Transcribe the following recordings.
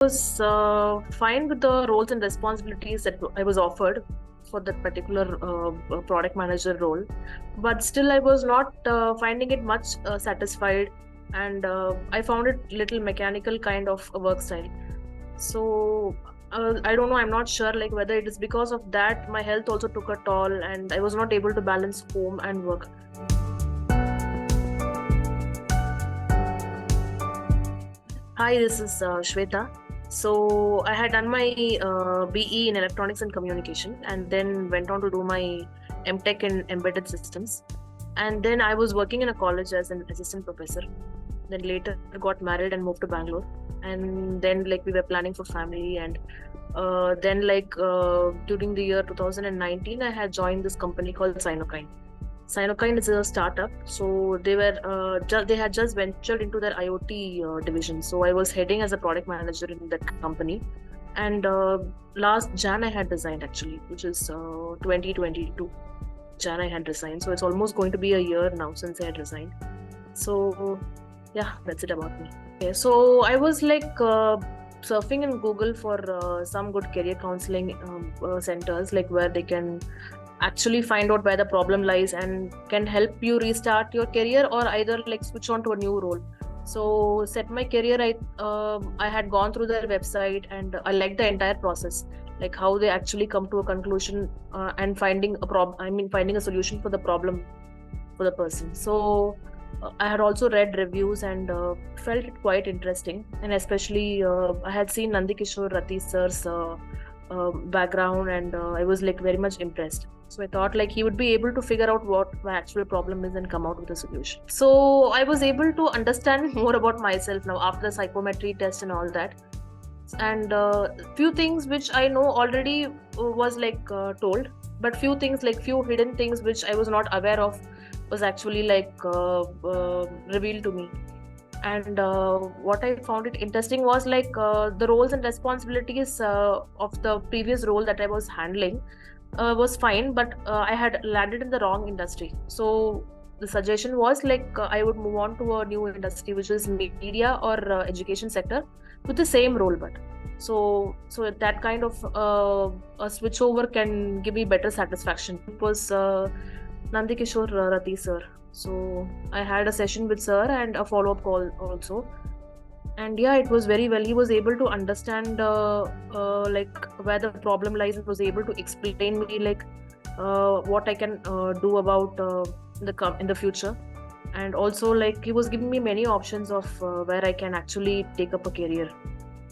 Was fine with the roles and responsibilities that I was offered for that particular product manager role, but still I was not finding it much satisfied, and I found it little mechanical kind of a work style. So I don't know. I'm not sure like whether it is because of that my health also took a toll, and I was not able to balance home and work. Hi, this is Shweta. So I had done my BE in Electronics and Communication, and then went on to do my MTech in Embedded Systems. And then I was working in a college as an assistant professor. Then later got married and moved to Bangalore. And then like we were planning for family, and then during the year 2019, I had joined this company called Sinokind. Sinokind is a startup, so they had just ventured into their IoT division. So I was heading as a product manager in that company, and last Jan I had resigned actually, which is 2022. Jan I had resigned, so it's almost going to be a year now since I had resigned. So yeah, that's it about me. Okay, so I was surfing in Google for some good career counseling centers, like where they can actually find out where the problem lies and can help you restart your career, or either like switch on to a new role. So set my career, I had gone through their website, and I liked the entire process, like how they actually come to a conclusion, and finding a solution for the problem for the person. So I had also read reviews, and felt it quite interesting, and especially I had seen Nandikishore Rati sir's background, and I was like very much impressed. So I thought like he would be able to figure out what my actual problem is and come out with a solution. So I was able to understand more about myself now after the psychometry test and all that. And few things which I know already was told, but few hidden things which I was not aware of was actually revealed to me. And what I found it interesting was the roles and responsibilities of the previous role that I was handling was fine, but I had landed in the wrong industry. So the suggestion was I would move on to a new industry, which is media or education sector, with the same role. But so that kind of a switchover can give me better satisfaction. It was Nandikishore Rati sir. So I had a session with sir and a follow-up call also. And yeah, it was very well. He was able to understand where the problem lies, and was able to explain me what I can do about in the future. And also he was giving me many options of where I can actually take up a career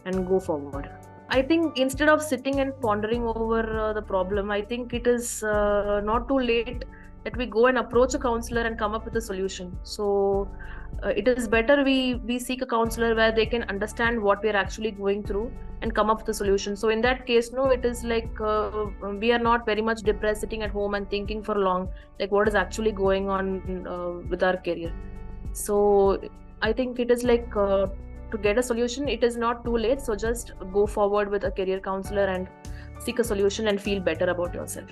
and go forward. I think instead of sitting and pondering over the problem, I think it is not too late that we go and approach a counselor and come up with a solution. So it is better we seek a counselor where they can understand what we are actually going through and come up with a solution. So in that case, no, it is we are not very much depressed sitting at home and thinking for long like what is actually going on with our career. So I think it is to get a solution, it is not too late. So just go forward with a career counselor and seek a solution and feel better about yourself.